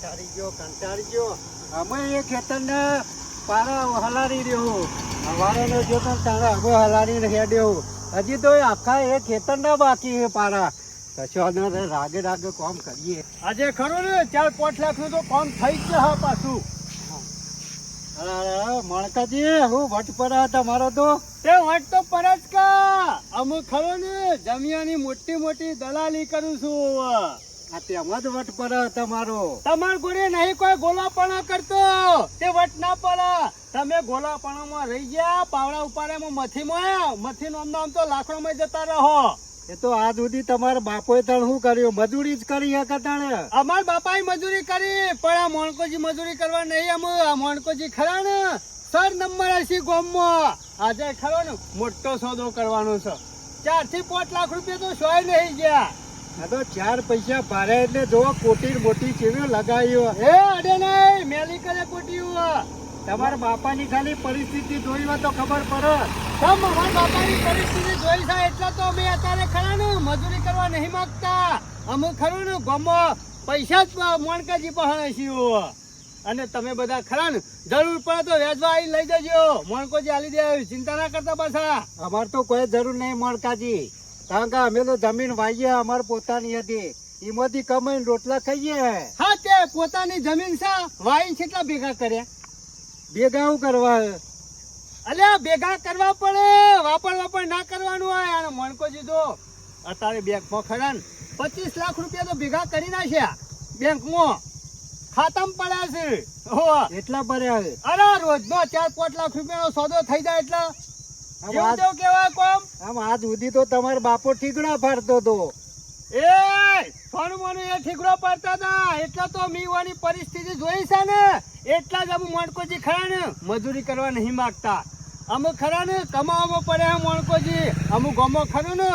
કંટાળી ગયો અમે એ ખેતરને પારા હલારી રહ્યો હવારેનો જો તો તારા હવે હલારીને હેડ્યો હજી તો આખા એ ખેતરના બાકી છે પારા કશો રાગે રાગે કામ કરીએ આજે ખરું ને 4-5 લાખનું તો કામ થઈ જ હા પાછું. મણકાજી હું વટ પર તમારો તો તે વટ તો પર જ કા અમુક ખરો ને જમિયાની મોટી મોટી દલાલી કરું છું. આ તેમાં જ વટ પર તમારો તમાર ગોળે નહીં કોઈ ગોલાપણા કરતો તે વટ ના પડે. તમે ગોલાપણામાં રહી ગયા પાવડા ઉપાડ્યામાં મથી નામ તો લાકડામાં જતા રહો. એ તો આજ સુધી તમારા બાપોએ તણ શું કર્યું મજૂરી જ કરી હતા તાણે અમાર બાપાએ મજૂરી કરી પણ આ મોણકોજી મજૂરી કરવા નહીં. આ મોણકોજી ખરા ને સર નંબર હશે ગામમાં. આજે ખરો ને મોટો સોદો કરવાનો છે. 4 થી 5 લાખ રૂપિયા તો સોય નહીં ગયા. આ તો 4 પૈસા ભારે એટલે જો કોટી મોટી ચીવી લગાવ્યો એ અડે નહીં મેલી કરે કોટીયું. તમારા બાપાની ખાલી પરિસ્થિતિ જોઈ હોય તો ખબર પડે. અમારા બાપાની પરિસ્થિતિ જોઈ છે એટલે તો અમે અત્યારે ખરા ને મજૂરી કરવા નહીં માંગતા. અમુક ખરું ને ગામમાં પૈસા જ મોણકાજી પહાણે છીએ. અને તમે બધા ખરા ને જરૂર પડે તો વ્યાજવા આવી લઈ જજો. મોણકોજી આલી દે ચિંતા ના કરતા પાછા. અમારે તો કોઈ જરૂર નહીં મણકાજી કારણ કે અમે તો જમીન વાઈએ અમારે પોતાની હતી એમાંથી કમાઈને રોટલા ખાઈએ. હા તે પોતાની જમીન છે વાઈ કેટલા ભેગા કર્યા ભેગા શું કરવા અલ્યા ભેગા કરવા પડે. વાપર ના કરવાનું હોય. અને મોણકોજી તો અત્યારે બેંકમાં ખરા ને 25 લાખ રૂપિયા તો ભેગા કરી નાખ્યા બેંકમાં ખાતામાં પડ્યા છે. એટલા ભર્યા અરે રોજનો 4-5 લાખ રૂપિયાનો સોદો થઈ જાય એટલે જેવું તેવું કેવાય કોમ. આમ આજ સુધી તો તમારો બાપો ઠીકડા ફાડતો હતો. એ સોનું મોનું એ ઠીકરો પડતા હતા એટલે તો મીવાની પરિસ્થિતિ જોઈ છે ને એટલા જ અમુક મોણકોજી ખરા ને મજૂરી કરવા નહીં માંગતા. અમુક ખરા ને કમાવામાં પડે મોણકોજી. અમુક ગામો ખરું ને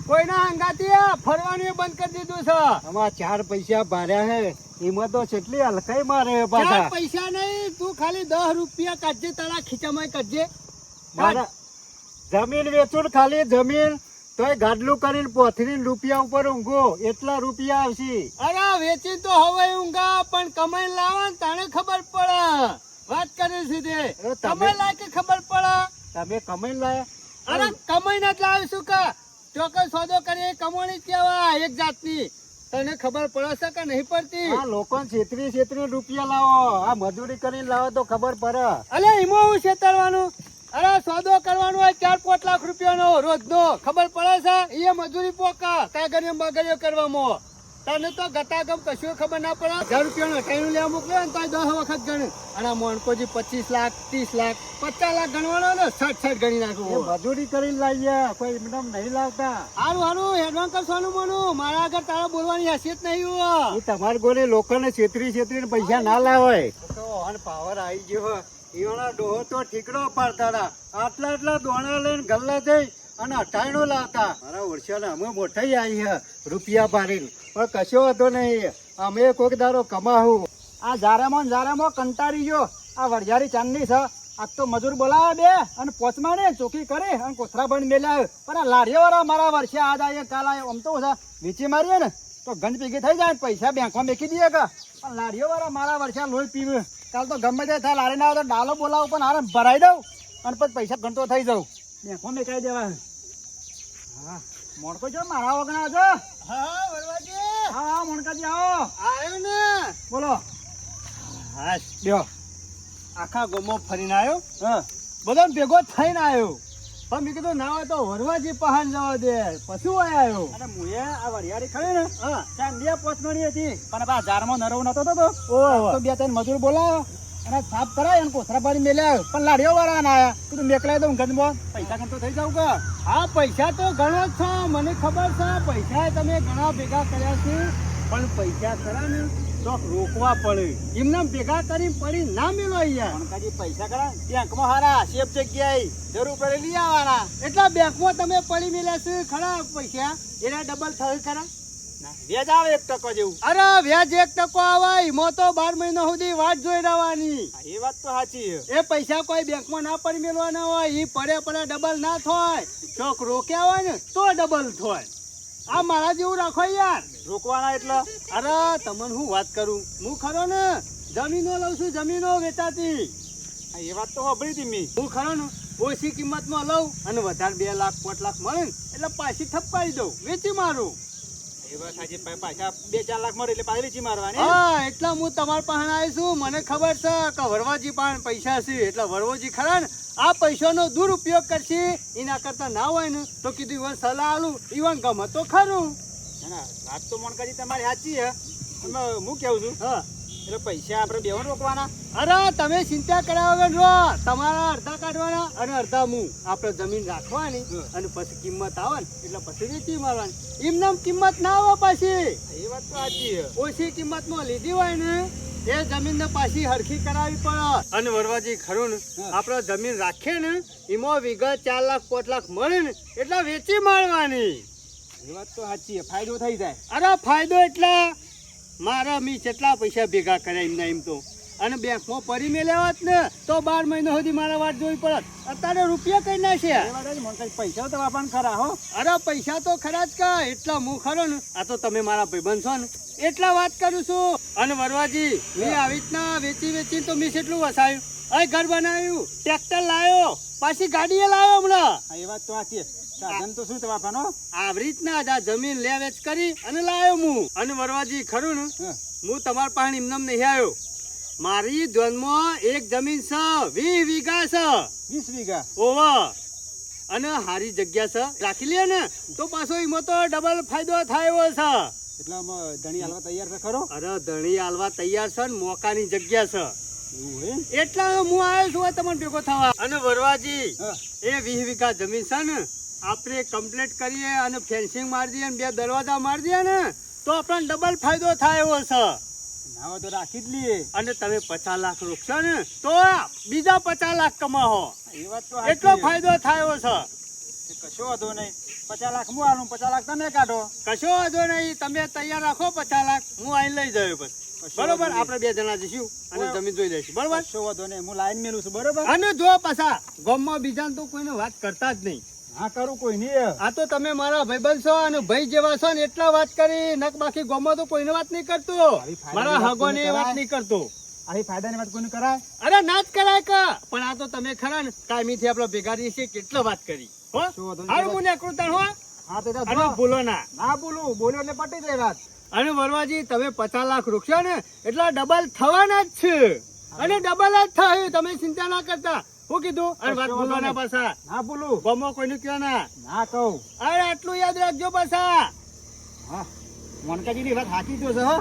કોઈના અંગાથી ફરવાનું બંધ કરી દીધું છે. આમાં 4 પૈસા ભાર્યા હે એમાં તો કેટલી હલકાઈ મારે 4 પાછા પૈસા નહીં તું ખાલી 10 રૂપિયા કાઢજે તારા ખીચામાં કાઢજે. જમીન વેચું ખાલી જમીન તોય ગાડલું કરીને પોથરીને રૂપિયા ઉપર ઊંઘો એટલા રૂપિયા આવશે. અરે વેચી તો હવે ઊંઘા પણ કમાઈ લાવવા તાણે ખબર પડે. વાત કરે છે તે કમાઈ લાય કે ખબર પડે. તમે કમાઈને લાયા? અરે કમાઈ ના લાવીશું કે ચોક્કસ સોદો કરીએ કમાણી કેવાય એક જાતની. તને ખબર પડે છે કે નહીં પડતી? આ લોકોને છેતરી રૂપિયા લાવો આ મજૂરી કરીને લાવો તો ખબર પડે. અલે એમાં હું છેતરવાનું? અરે સોદો કરવાનો હોય 4-5 લાખ રૂપિયાનો રોજનો ખબર પડે છે એ મજૂરી પોકા કાગળિયો બાગળિયો કરવામાં. તને તો ગતાગમ કશું ખબર ના પડે. 1000 રૂપિયાનો હટાઈનું લેવા મોકલે ને તો 10 વખત ગણે. અને મોણકોજી 25 લાખ 30 લાખ 50 લાખ ગણવાનો ને 60 ગણી નાખવું. મજૂરી કરીને લાવીએ કોઈ એમનેમ નહીં લાવતા. હારું એડવાન્સ કરવાનું મોનું મારા આગળ તારા બોલવાની હેસિયત નહીં હોય. એ તમારા ગોળે લોકોને છેતરીને પૈસા ના લાવે તો પાવર આવી ગયો. ઈવાના ડોહો તો ઠીકડો પાડતા હતા આટલા દોણા લઈને ગલ્લા જઈ અને 98 લાવતા. મારા ઓળખ્યા અમે મોટાઈ આવી હે રૂપિયા પાડીને પણ કશો હતો નહીં. અમે કોઈક દારો કમાવું. આ જારામાં કંટાળી ગયો. આ વરિયાળી ચાંદની છે આજ તો મજૂર બોલાવે બે અને પોચમાડે ચોકી કરે અને કોથરા બંધ મેલ્યા. પણ આ લારીઓ વાળા મારા વર્ષે આજ આવે કાલ આવે આમ તો વેચી મારીએ ને તો ગંજ ભેગી થઈ જાય પૈસા બેંકમાં મેકી દઈએ કે. પણ લારીઓ વાળા મારા વર્ષે લોહી પીવે. કાલ તો ગમે તે થાય લારી ના આવે તો ડાલો બોલાવો પણ હારે ભરાઈ દઉં અને પછી પૈસા ગણતો થઈ જાઉં બેંકમાં મેકાઈ દેવા. હા મોણકો જો મારા વગણા છો. હા વરવાજી. હા મોણકાજી આવો. આવ્યો ને બોલો. હા લ્યો આખા ગોમો ફરીને આવ્યો. હા બધો ભેગો થઈને આવ્યો પણ મેં કીધું ના હોય તો વરવાજી પહાડ જવા દે પછી આવ્યો. અને મુએ આ વરિયાળી ખરી ને હા ચાંદિયા પોચમણી હતી પણ આ જારમાં નરવ નતો તો 2-3 મજૂર બોલાવ્યો અને સાફ કરાય અને કોથરા પાડી મેલ્યા પણ લાડીઓ વાળા ના આયા. કીધું મેકલાય દઉં ગંજમાં પૈસા ગણતો થઈ જાવ કે. હા પૈસા તો ઘણો જ છે મને ખબર છે. પૈસા તમે ઘણા ભેગા કર્યા છે પણ પૈસા ખરા ને તો રોકવા પડે. એમને ભેગા કરી પડી ના મેલો અહીંયા પૈસા ખરા બેંકમાં હારા સેફ જગ્યાએ જરૂર પડે લઈ આવવાના. એટલા બેંકમાં તમે પડી મેલ્યા છે ખરા પૈસા એના ડબલ થયું ખરા વ્યાજ આવે 1% જેવું. અરે વ્યાજ 1% આવે એમાં તો 12 મહિના સુધી વાટ જોઈ રહેવાની. એ વાત તો સાચી. એ પૈસા કોઈ બેંકમાં ના પડી મેળવાના હોય એ પડે ડબલ ના થાય. ચોક રોક્યા હોય ને તો ડબલ થાય. આ મારા જેવું રાખો યાર. રોકવાના એટલે અરે તમને હું વાત કરું, હું ખરો ને જમીનો લઉં છું, જમીનો વેચાતી. હા, એ વાત તો સાંભળી હતી મેં. હું ખરો ને ઓછી કિંમતમાં લઉં અને વધારે 2 લાખ 5 લાખ મળે ને એટલે પાછી ઠપકારી દઉં, વેચી મારું. એ વાત સાચી. પાછા 2-4 લાખ મળે એટલે પાછી વેચી મારવાની. હા, એટલે હું તમારા પાસે આવી છું. મને ખબર છે કે વરવાજી પાસે પૈસા છે, એટલે વરવાજી ખરા ને આ પૈસાનો દુરુપયોગ કરશે. એના કરતા ના હોય ને તો કીધું ઈવન સલાહ આલું, ઈવન ગમે તો ખરું. ના ના, વાત તો મોનકાજી તમારી સાચી છે. એમાં હું કેવું છું, હા, એટલે પૈસા આપણે બેવન રોકવાના. અરે તમે ચિંતા કર્યા વગર રહો. તમારા અડધા કાઢવાના અને અડધા હું. આપણે જમીન રાખવાની અને પછી કિંમત આવે ને એટલે પછી વેચી મારવાની. એમને કિંમત ના આવે પાછી. એ વાત તો સાચી છે. ઓછી કિંમતમાં લીધી હોય ને એ જમીનને પાછી હરખી કરાવી પડે. અને વરવાજી ખરું ને આપણે જમીન રાખીએ ને એમાં વીઘા 4 લાખ 5 લાખ મળે ને એટલે વેચી મારવાની. એ વાત તો સાચી છે. ફાયદો થઈ જાય. અરે ફાયદો એટલે મારા મી કેટલા પૈસા ભેગા કર્યા એમના એમ તો. અને બેંકમાં પરી મેળવ્યા જ ને તો 12 મહિના સુધી મારા વાત જોવી પડે. અત્યારે રૂપિયા કઈ નાખ્યા. એ વાત જ મોનકાજી, પૈસા તો આપણને ખરા હો. અરે પૈસા તો ખરા જ કા. એટલા હું ખરો ને, આ તો તમે મારા ભાઈબંધ છો ને એટલા વાત કરું છું. અને વરવાજી મેં આવી રીતના વેચી તો મેં કેટલું વસાયું. અહીં ઘર બનાવ્યું, ટ્રેક્ટર લાવ્યો, પાછી ગાડીએ લાવ્યો હમણાં. હા, એ વાત તો સાચી છે. સાધન તો શું તમારનો? આવી રીતના જ આ જમીન લે વેચ કરી અને લાવ્યો હું. અને વરવાજી ખરું ને હું તમારા પાસે એમનેમ નહીં આવ્યો. મારી ધ્યાનમાં એક જમીન છે 20 વીઘા છે. 20 વીઘા? ઓવા. અને હારી જગ્યા છે, રાખી લે ને તો પાછો એમાં તો ડબલ ફાયદો થાય એવો છે. એટલે આમાં ધણી હાલવા તૈયાર છે ખરો? અરે ધણી હાલવા તૈયાર છે ને મોકાની જગ્યા છે. એવું હે? એટલા હું આવ્યો છું તમને ભેગો થવા. અને વરવાજી હા. એ 20 વીઘા જમીન છે ને આપણે કમ્પ્લીટ કરીએ અને ફેન્સિંગ મારી દઈએ અને 2 દરવાજા મારી દઈએ ને તો આપણને ડબલ ફાયદો થાય એવો છે. ના હોય તો રાખી જ લઈએ. અને તમે 50 લાખ રોકશો ને તો બીજા 50 લાખ કમાવો. એ વાત તો એટલો ફાયદો થાય એવો છે. કશો વાંધો નહીં. 50 લાખ હું આલું, 50 લાખ તમે કાઢો. કશો વાંધો નહીં, તમે તૈયાર રાખો 50 લાખ, હું આઈને લઈ જાઉં પછી. બરોબર, આપણે 2 જણા જઈશું અને જમીન જોઈ લઈશું. બરોબર, કશો વાંધો નહીં. હું લાઈન મેલું છું. બરોબર. અને જો પાછા ગામમાં બીજાને તો કોઈને વાત કરતા જ નહીં. હા, કરું કોઈ નહીં. આ તો તમે મારા ભાઈબંધ છો અને ભાઈ જેવા છો ને એટલા વાત કરી. નક બાકી ગામમાં તો કોઈને વાત નહીં કરતો. મારા હગોની વાત નહીં કરતો. આવી ફાયદાની વાત કોઈને કરાય? અરે ના જ કરાય કા. પણ આ તો તમે ખરા ને ટાઈમીથી આપણે ભેગા રહીએ છીએ કેટલો વાત કરી. હો હારું હું નીકળું તાણ હો. હા, તો અને ભૂલો ના. ના બોલું, બોલ્યો એટલે પટી જાય વાત. અને વરવાજી તમે 50 લાખ રોકશો ને એટલે ડબલ થવાના જ છે. અને ડબલ જ થયું, તમે ચિંતા ના કરતા. શું કીધું? અને વાત ભૂલવાના પાછા. ના બોલું. ગમો કોઈનું કયો ના. ના કહું. અરે આટલું યાદ રાખજો પાછા. હા, મોનકાજીની વાત સાચી તો છે હો.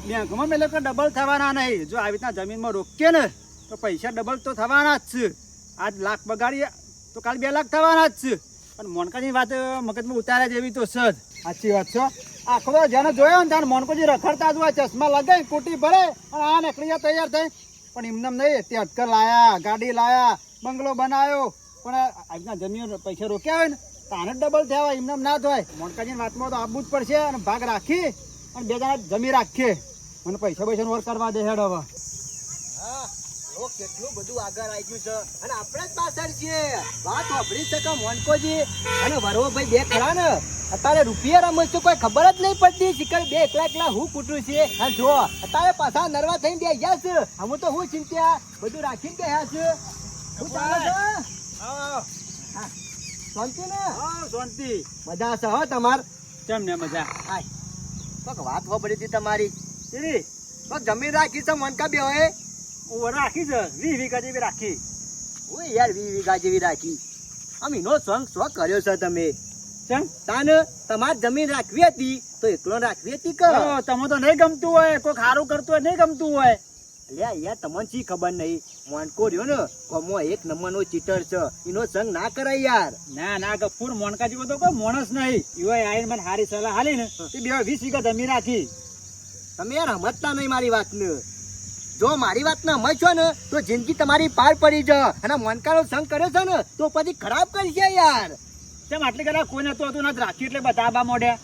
બેંકમાં મેં લોકો ડબલ થવાના નહીં. જો આવી રીતના જમીનમાં રોકીએ ને તો પૈસા ડબલ તો થવાના જ છે. આજ લાખ બગાડીએ તો કાલ 2 લાખ થવાના જ છે. પણ મોનકાજીની વાત મગજમાં ઉતારે જેવી તો છે જ. સાચી વાત છે. આખો જેને જોયો ને ત્યાં મોનકોજી રખડતા જ હોય, ચશ્મા લગાવી કોટી ભરે અને આ નીકળી તૈયાર થઈ. પણ એમને નહીં, તે અટકર લાયા, ગાડી લાયા, બંગલો બનાવ્યો. પણ આવી રીતના જમીન પૈસા રોક્યા હોય ને તો આને ડબલ થયા હોય. એમને ના થાય. મોનકાજીની વાતમાં તો આવવું જ પડશે. અને ભાગ રાખી અને 2 જણા જમી રાખીએ. મને પૈસા વર કરવા દે હેડ હવે. હા, લોક કેટલું બધું આગળ આવી ગયું છે અને આપણે જ પાછળ છીએ. વાત વાપરી શકે મોનકોજી અને વરવોભાઈ 2 ખરા ને અત્યારે રૂપિયા રમે છે કોઈ ખબર જ નહીં પડતી. શિખર 2 એકલા હું કૂટું છે. હા જો અત્યારે પાછા નરવા થઈને બે ગયા છે. હું તો હું ચિંતા બધું રાખીને ગયા છે. શું ચાલે છે? હા, શાંતિ ને? હા, શાંતિ. મજા છે હો તમાર? કેમ ને મજા? હાય, કોક વાત વાપરી હતી તમારી. શેરી? તો જમીન રાખી છે મનકા બે હોય? રાખી છે 20 વીઘા જેવી રાખી. ઓય યાર 20 વીઘા જેવી રાખી. આમ એનો સંગ શો કર્યો છે તમે? કેમ? તાન તમાર જમીન રાખવી હતી તો એકલો રાખવી હતી કે? તમે તો નહીં ગમતું હોય, કોઈ સારું કરતું હોય નહીં ગમતું હોય. લ્યા યાર તમને શી ખબર નહીં? મોનકો રહ્યો ને કોમો 1 નંબરનો ચીટર છે. એનો સંગ ના કરાય યાર. ના ના ગફુર, મોનકાજી તો કોઈ માણસ નહીં. ઈવાય આઈને મને સારી સલાહ હાલી ને તે 20 વીઘા જમીન રાખી. તમે યાર સમજતા નહીં મારી વાતને. જો મારી વાતને સમજશો ને તો જિંદગી તમારી પાર પડી જ. અને મોનકાનો સંગ કર્યો છે ને તો પછી ખરાબ કરી છે યાર. કેમ આટલી કદાચ કોઈ નતું હતું નથી રાખી એટલે બધા આબા મોઢ્યા.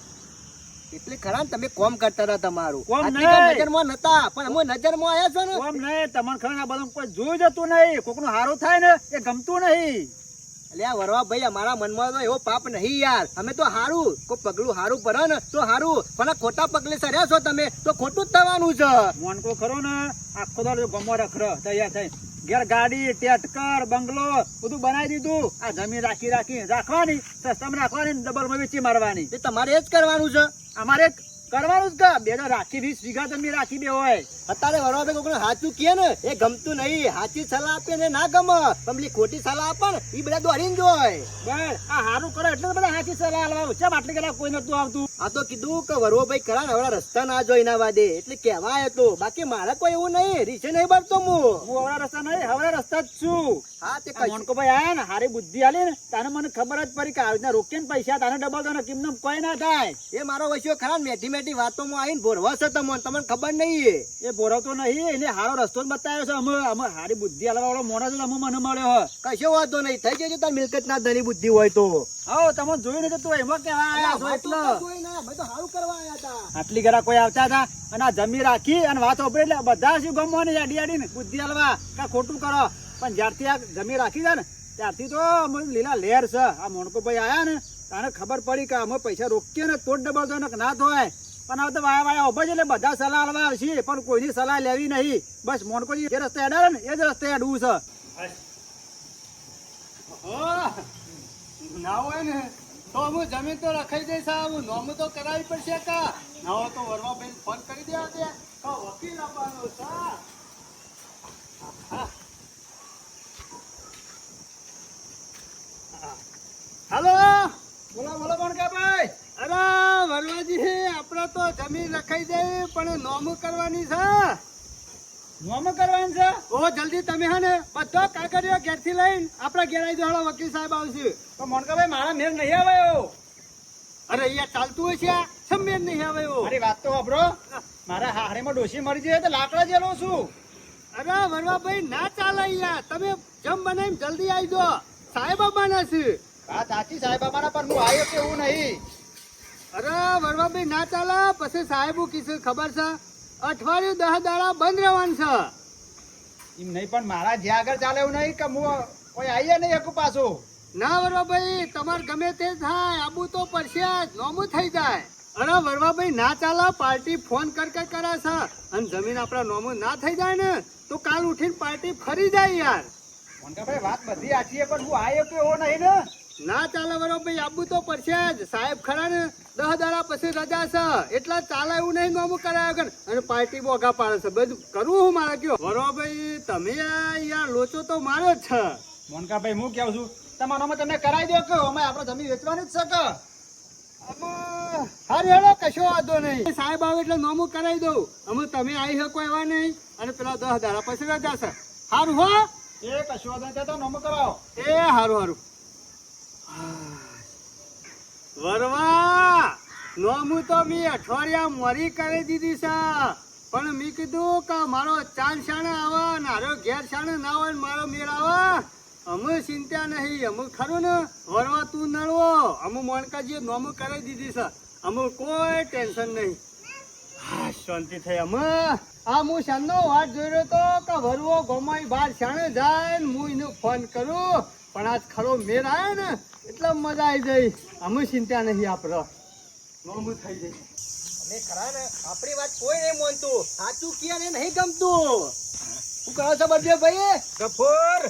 એટલે ખરા ને તમે કોમ કરતા હતા તમારું. કોમ આટલી નહીં. નજરમાં નતા પણ અમે નજરમાં આયા છો ને. કોમ નહીં, તમને ખબર આ બધું કોઈ જોયું જતું નહીં. કોકનું હારું થાય ને એ ગમતું નહીં. એટલે આ વરવા ભાઈ અમારા મનમાં તો એવો પાપ નહીં યાર. અમે તો હારું કોઈ પગલું હારું પડે ને તો હારું, પણ આ ખોટા પગલે સર્યા છો તમે તો ખોટું જ થવાનું છે. મોનકો ખરો ને આખો દાડો ગમો રખડો તૈયાર થઈ ઘેર ગાડી ટેટકર બંગલો બધું બનાવી દીધું. આ જમીન રાખી રાખવાની સસ્તામાં રાખવાની ડબલમાં વેચી મારવાની. એ તમારે એ જ કરવાનું છે. અમારે કરવાનું જ કે બે તો રાખી 20 વીઘા જમીન રાખી દે હોય. અત્યારે વરવા ભાઈ કોઈને સાચું કહે ને એ ગમતું નહીં. સાચી સલાહ આપે ને ના ગમે, પબ્લિક ખોટી સલાહ આપે ને એ બધા દોડીને જોય. બસ આ હારું કરો એટલે બધા સાચી સલાહ આલવા. ચમ આટલી કલાક કોઈ નતું આવતું. આ તો કીધું કે વરવો ભાઈ કરા ને હવે રસ્તા ના જોઈ ના વાદે એટલે કહેવાય તો. બાકી મારે કોઈ એવું નહીં, રીસે નહીં ભરતો હું હવડા રસ્તા નહીં, હવડા રસ્તા જ છું. હા તે મોનકો ભાઈ આયા ને હારી બુદ્ધિ આલી ને તાને મને ખબર જ પડી કે આવી રીતના રોકીને પૈસા તાને ડબલ તો કિંમત કોઈ ના થાય. એ મારો વસ્યો ખરા મેઠી મેઠી વાતોમાં આવીને ભોરવા છે તમને ખબર નહીં. એ બોરાવતો નહીં, એને હારો રસ્તો જ બતાવ્યો છે. અમે હારી બુદ્ધિ આલવા વાળો મોણસ જ મને મળ્યો. કશો વાંધો નહીં, થઈ જજો તાર મિલકત ના ધની બુદ્ધિ હોય તો. હા તમે જોયું ને તું એમાં કેવા આયા છો એટલે સારું કરવા આવ્યા હતા. આટલી ઘરા કોઈ આવતા હતા અને આ જમી રાખી અને વાત ઓપરે એટલે બધા શું ગમવાની આડી ને બુદ્ધિ આલવા કા ખોટું કરો. પણ જ્યારથી આ જમી રાખી છે ને ત્યારથી તો અમે લીલા લહેર છે. આ મોણકો ભાઈ આયા ને તાને ખબર પડી કે અમે પૈસા રોકીએ ને તો જ ડબલ તો ના થાય. પણ હવે તો વાયા ઉભા છે એટલે બધા સલાહ આલવા આવશે પણ કોઈની સલાહ લેવી નહીં. બસ મોણકોજી જે રસ્તે અડાડે ને એ જ રસ્તે અડવું છે. ના હોય ને તો હું જમીન તો રખાઈ દઈશ. હું નોમ તો કરાવી પડશે કા ના હોય તો વરવા ભાઈ ફોન કરી દેવા દે વકીલ આપવાનો છે. હાલો બોલો બોલો મોણકા ભાઈ. અરે વરવાજી આપણે તો જમીન રખાઈ દે પણ નોમ કરવાની છે. નોમ કરવાનું છે. ઓ જલ્દી તમે હે ને બધો કાગળિયો ઘેરથી લઈને આપણા ઘેર આવી જાઓ. વકીલ સાહેબ આવશે. તો મોણકા ભાઈ મારા મેર નહીં આવ્યો. અરે અહીંયા ચાલતું હોય છે સમેર નહીં આવે એવો. મારી વાત તો વાપરો. મારા હારીમાં ડોશી મરી જાય તો લાકડા જેલો છું. અરે વરવા ભાઈ ના ચાલે અહીંયા. તમે જમ બનાવીને જલ્દી આવી જાઓ. સાહેબ આવવાના છે. વાત સાચી સાહેબ બાબાના પણ હું આવ્યો કે એવું નહીં. અરે વરવા ભાઈ ના ચાલે પછી સાહેબ કીધું ખબર છે અઠવાડિયું 10 દાડા બંધ રહેવાનું છે. એમ નહીં પણ મારા જ્યાં આગળ ચાલે એવું નહીં કે હું કોઈ આવીએ નહીં એકું પાછું. ના વરવા ભાઈ તમારે ગમે તે થાય આબુ તો પડશે જ. નોમું થઈ જાય. અરે વરવા ભાઈ ના ચાલે પાર્ટી ફોન કરે છે અને જમીન આપણા નોમું ના થઈ જાય ને તો કાલ ઉઠીને પાર્ટી ફરી જાય યાર. મોનકા ભાઈ વાત બધી સાચી છે પણ હું આવ્યો કે એવો નહીં ને. ના ચાલે વરવા ભાઈ આબુ તો પડશે જ. સાહેબ ખરા ને 10 દાડા પછી રજા છે એટલા ચાલે એવું નહીં નોમું કરાય વગર અને પાર્ટી બોગા પાડે છે. બધું કરવું હું મારે કયો વરવા ભાઈ તમે યાર લોચો તો મારો જ છે. મોનકા ભાઈ હું કેવું છું તમારામાં તમે કરાવી દો કે અમે આપણે જમીન વેચવાની જ છે કે. હારું હેલો કશો વાંધો નહીં. સાહેબ આવે એટલે નોમું કરાવી દઉં. અમે તમે આવી શકો એવા નહીં અને પેલા 10 દાડા પછી રજા છે. હારું હો એ કશો વાંધો નહીં તો નોમો કરાવો. એ હારું વરવા નોમું તો મેં અઠવાડિયા મોરી કરી દીધી છે પણ મેં કીધું કે મારો ચાંદ શાણે આવે ને હારો ઘેર શાણે ના હોય ને મારો મેળ આવે. અમે ચિંતા નહીં. અમે ખરું ને વરવા તું નડવો. અમે મોનકાજી નોમું કરી દીધી છે. અમે કોઈ ટેન્શન નહીં. હા શાંતિ થઈ. અમે આ હું શાનનો વાત જોઈ રહ્યો તો કે વરવો ગોમાઈ બહાર શાણે જાય ને હું એને ફોન કરું પણ આજ ખરો મેળ આવે ને એટલે મજા આવી જાય. અમે ચિંતા નહીં. આપણે નોમું થઈ જાય. અમે ખરા ને આપણી વાત કોઈ નહીં માનતું. સાચું કહે ને નહીં ગમતું. શું કરો છો બધે ભાઈ? ગફુર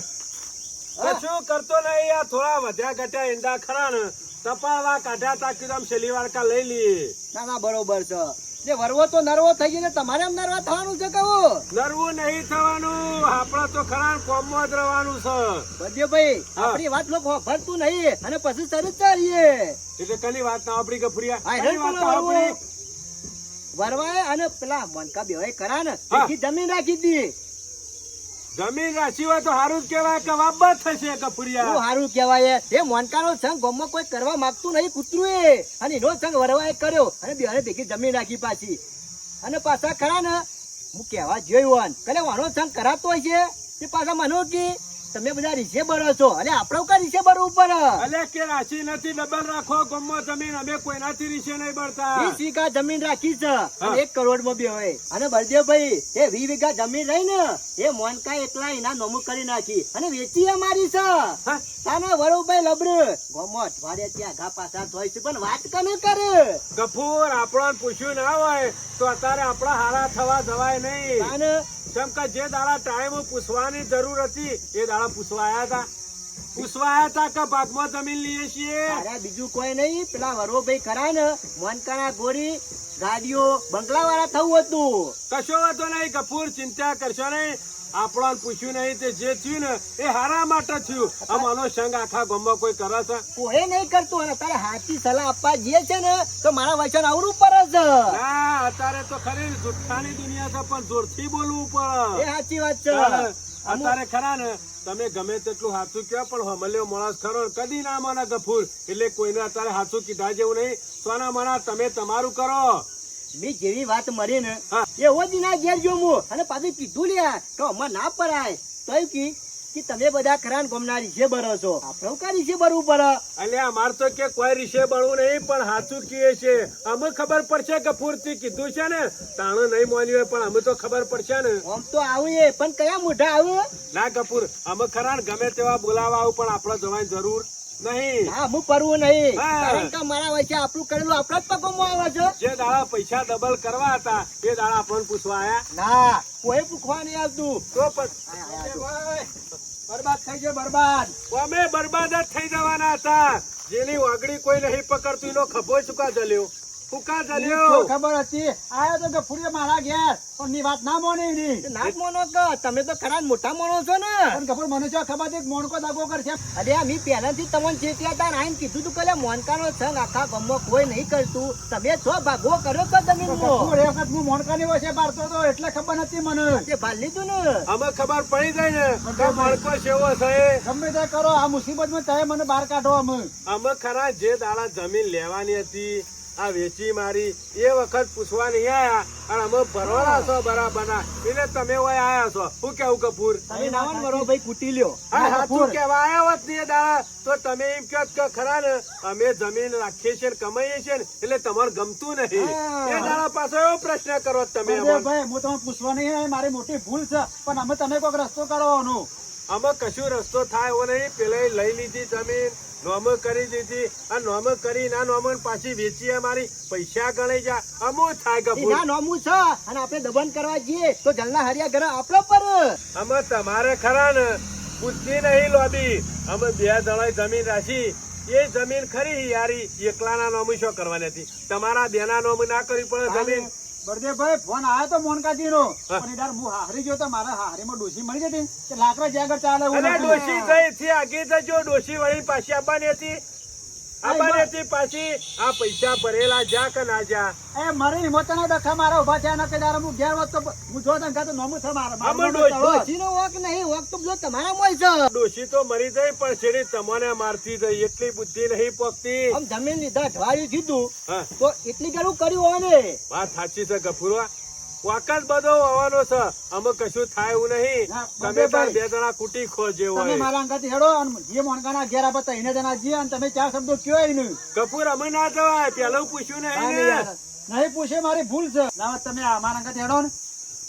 કશું કરતો નહીં. આ થોડા વધ્યા ઘટ્યા ઈંડા ખરા ને તપાળવા કાઢ્યા તાકી આમ છેલ્લી વાર કા લઈ લઈએ. ના ના બરોબર છે. જે વરવો તો નરવો થઈ ગયો ને તમારે આમ નરવા થવાનું છે કહું. નરવું નહીં થવાનું. આપડે તો ખરા કોમમાં જ રહેવાનું છે. બધે ભાઈ આપણી વાત લોકો ભરતું નહીં અને પછી શરૂ ચાલીએ. એટલે કની વાત ના આપડી ગફુરિયા હા, કની વાત ના આપડી. વરવાએ અને પેલા મનકા બેવાય કરા ને હા. એકી જમીન રાખી દી. જમીન રાશી હોય તો સારું જ કેવાય કે વાબત થશે બહુ ગફુરિયા. સારું કહેવાય. એ મોનકાનો સંગ ગામમાં કોઈ કરવા માંગતું નહીં કૂતરું એ અને એનો સંગ વરવાએ કર્યો અને બેવાને ભેગી જમીન રાખી પાછી અને પાછા ખરા ને હું કહેવા જોયું કલે વાનો સંગ કરાતો હોય છે તે પાછા મને કે તમે બધા રીસે ભરો છો અને આપણે કા રીસે ભરવું પડે? અલે કે રાશિ નથી ડબલ રાખો ગમો જમીન અમે કોઈનાથી રીસે નહીં ભરતા 20 વીઘા જમીન રાખી છે અને 1 કરોડમાં બી હોય. અને બળદેવભાઈ એ 20 વીઘા જમીન રહી ને એ મોનકા એકલા એના નોમું કરી નાખી અને વેચી અમારી છે. હા? તાના વરુભાઈ લબડ ગોમો અઠવાડિયે ત્યાં ઘા પાછા થાય છે પણ વાત કને કરે. ગફુર આપણને પૂછ્યું ના હોય તો અત્યારે આપણા હારા થવા જવાય નહીં. તાને કેમ કે જે દાડા ટાઈમ પૂછવાની જરૂર હતી એ દાડા પૂછવાયા હતા કે ભાગમાં જમીન લઈએ છીએ. અરે બીજું કોઈ નહીં, પેલા વરુભાઈ ખરા ને મોનકાના ગોરી ગાડીઓ બંગલા વાળા થવું હતું. કશો વાંધો નહીં ગફુર, ચિંતા કરશો નહીં. આપણને પૂછ્યું નહીં તે જે થયું ને એ હારા માટે થયું. અમારો સંગ આખા ગામમાં કોઈ કરે છે? કોઈ નહીં કરતું. અને તારે હાચી સલાહ આપવા જઈએ છે ને તો મારા વચન આવડું પડે છે. ના, અત્યારે તો ખરી જુઠ્ઠાની દુનિયા છે પણ જોરથી બોલવું પડે. એ સાચી વાત છે. અત્યારે ખરા ને તમે ગમે તેટલું હાચું કહો પણ હમલ્યો માણસ ખરો ને કદી ના માના ગફુર. એટલે કોઈને અત્યારે હાચું કીધા જેવું નહીં. સોના મના તમે તમારું કરો. મેં જેવી વાત મળી ને હા. એવો જ ના ઘેર જો હું અને પાછું કીધું લ્યા તો અમાર ના પડાય તો કે તમે બધા ખરા ને ગમના રીસે ભરો છો, આપણે કા રીસે ભરવું પડે? એટલે અમાર તો કે કોઈ રીશે બળવું નહીં પણ હાચું કીએ છે. અમે ખબર પડશે ગફુર થી કીધું છે ને તાણું નહીં માન્યું હોય પણ અમે તો ખબર પડશે ને. આમ તો આવું એ પણ કયા મોઢા આવું? ના ગફુર, અમે ખરા ને ગમે તેવા બોલાવા આવું પણ આપણે જવાની જરૂર નહીં. હા, હું પરવું નહીં. હા. કારણ કે મારા વચ્ચે આપણું કરેલું આપણા જ પગોમાં આવે છે. જે દાડા પૈસા ડબલ કરવા હતા એ દાડા આપણને પૂછવા આયા. ના, કોઈ પૂછવા નહીં આવતું. તો પછી બરબાદ થઈ ગયો, બરબાદ. અમે બરબાદ જ થઈ જવાના હતા. જેની વાગડી કોઈ નહીં પકડતું એનો ખભો ચુકા જલ્યો. ફૂકા જલ્યો. ખબર હતી આયો તો ગફુરીએ મારા ઘેર પણ ની વાત ના મોની ની. ના જ મોનો કે તમે તો ખરા મોટા મોણો છો ને. પણ ગફુર મને જો ખબર હતી કે મોણકો દાગો કરશે. અરે આ મી પહેલાથી તમને ચેત્યા હતા ને આઈને કીધું તું કે મોનકાનો સંગ આખા ગામમાં કોઈ નહીં કરતું. તમે છો ભાગો કર્યો તો જમીનમાં. ગફુર એ વખત હું મોણકાની વચ્ચે બારતો હતો એટલે ખબર નથી મને. તે ભાલ લીધું ને. અમે ખબર પડી જાય ને કે માણકો સેવો છે. ગમે તે કરો આ મુસીબતમાં તમે મને બહાર કાઢો. અમે ખરા જે દાડા જમીન લેવાની હતી આ વેચી મારી એ વખત પૂછવા નહીં આયા અને અમે ભરવાના છો બરાબરના એટલે તમે હોય આયા છો. શું કેવું ગફુર? તમે નાવન વરો ભાઈ ફૂટી લ્યો. હા, સાચું કહેવા આયા હોત ને એ દાડા તો તમે એમ કહો કે ખરા ને અમે જમીન રાખીએ છીએ ને કમાઈએ છીએ ને એટલે તમારે ગમતું નહીં. એ દાડા પાછો એવો પ્રશ્ન કરો તમે અમને. ભાઈ હું તમને પૂછવા નહીં આવ્યો, મારી મોટી ભૂલ છે પણ અમે તમે કોઈક રસ્તો કરવાનો. અમે કશું રસ્તો થાય એવો નહીં. પેલા લઈ લીધી જમીન નોમ કરી દીધી અને નોમ કરી ના નોમ પાછી વેચી અમારી પૈસા ગણાઈ જા અમો થાય ગફુર. ના નોમું છે અને આપણે દબન કરવા જઈએ તો જલના હરિયા ઘરે આપણો પર. અમે તમારે ખરા ને બુદ્ધિ નહીં લોબી. અમે 2 જણાએ જમીન રાખી એ જમીન ખરી યારી એકલાના નોમ શું કરવાની હતી? તમારા બેના નોમ ના કરવી પડે જમીન? બળદેવભાઈ ફોન આવ્યો તો મોનકાજી નો પણ યાર હું હારી ગયો તો મારા હારીમાં ડોસી મળી ગઈ કે લાકડા જ્યાં આગળ ચાલે એવું અને નથી. ડોશી થઈ થી આગી જજો. ડોશી વળી પાછી આવવાની હતી. આવવાની હતી પાછી. આ પૈસા ભરેલા જા કે ના જા? એ મારી હિંમત ના ડખા મારા ઉભા થયા ના કે યાર હું ઘેર હોત તો હું જો તને તો નોમું છે મારા. અમે ડોશી ડોશીનો વોક નહીં, વોક તો બધો તમારા મોય છે. ડોશી તો મરી જાય પણ છેડી તમને મારતી જાય એટલી બુદ્ધિ નહીં પોકતી. આમ જમીન લીધા અઠવાડિયું જીધું હા, તો એટલી ઘણું કર્યું હોય ને. વાત સાચી છે ગફુરવા. વાકત બધો આવવાનો છે. અમે કશું થાય એવું નહીં. ના, તમે તાર ભાઈ. 2 જણા કુટી ખોજે તમે હોય. મારા અંગાથી હેડો અને જે મોનકાના ઘેર આપે તઈને જણા જીએ અને તમે 4 શબ્દો કયો એને. ગફુર અમે ના જવાય. પેલું પૂછ્યું નહીં ને. નહીં પૂછે મારી ભૂલ છે. ના તમે મારા અંગાથી હેડો ને.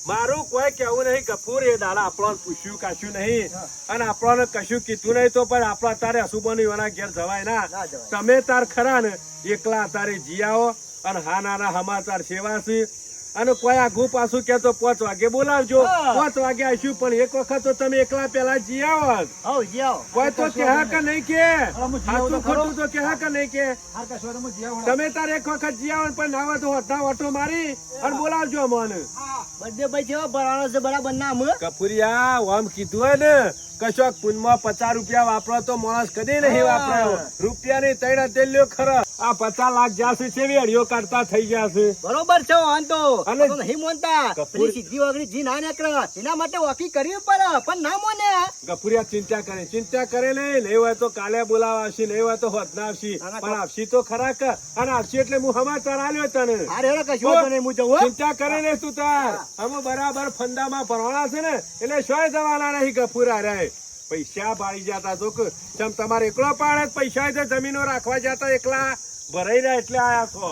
મારું કોઈ કેવું નહીં ગફુર. એ દાડા આપણને પૂછ્યું કાશું નહીં અને આપણને કશું કીધું નહીં તો પણ આપણા તારે અશુભન એના ઘેર જવાય ના. ના જવાય. તમે તાર ખરા ને એકલા તારે જી આવો અને હા નાના સમાચાર સેવા છે અને કોઈ આઘું પાછું કે તો 5 વાગે બોલાવજો. હા. 5 વાગે આવીશું પણ એક વખત તો તમે એકલા પેલા જી આવો. આવો જી આવો. કોઈ તો કહે કે નહીં કે હું જી આવું તો સાચું ખરો. ખોટું તો કહે કે નહીં કે હાર કશો તો હું જીયા વળો. તમે તાર એક વખત જી આવો પણ ના હોય તો હોતા ઓટો મારી અને બોલાવજો મને. બધે ભાઈ જેવા ભરવાનો છે બરાબર ના અમે. કપુરિયા આમ કીધું હોય ને કશોક પુનમાં 50 રૂપિયા વાપરો તો માણસ કદી નહીં વાપરાયો. રૂપિયાની 3 હથેલીઓ ખરા. આ 50 લાખ જ્યાં છે વેડિયો કાઢતા થઈ ગયા છે. બરોબર છે વાંધો. અને તો નહીં મોનતા. કપૂર- પેલી સીધી વગડી જી ના નીકળે એના માટે વોકી કરવી પડે પણ ના મોને. ગફુરિયા ચિંતા કરે નહીં હોય તો કાલે બોલાવા આવશે નહીં હોય તો હોત ના આવશે પણ આવશે તો ખરા કે અને આવશે એટલે હું સમાચાર આલ્યો તને. અરે હેડો કશું વાંધો નહીં, હું જઉં હો. ચિંતા કરે ને તું તાર. અમે બરાબર ફંદામાં ભરવાના છે ને એટલે શોય જવાના નહીં ગફુરા રે. પૈસા ભાળી જતા જો કે ચમ તમારે એકલો પાડે જ પૈસા હોય તો જમીનો રાખવા જતા એકલા ભરાઈ રહ્યા એટલે આયા છો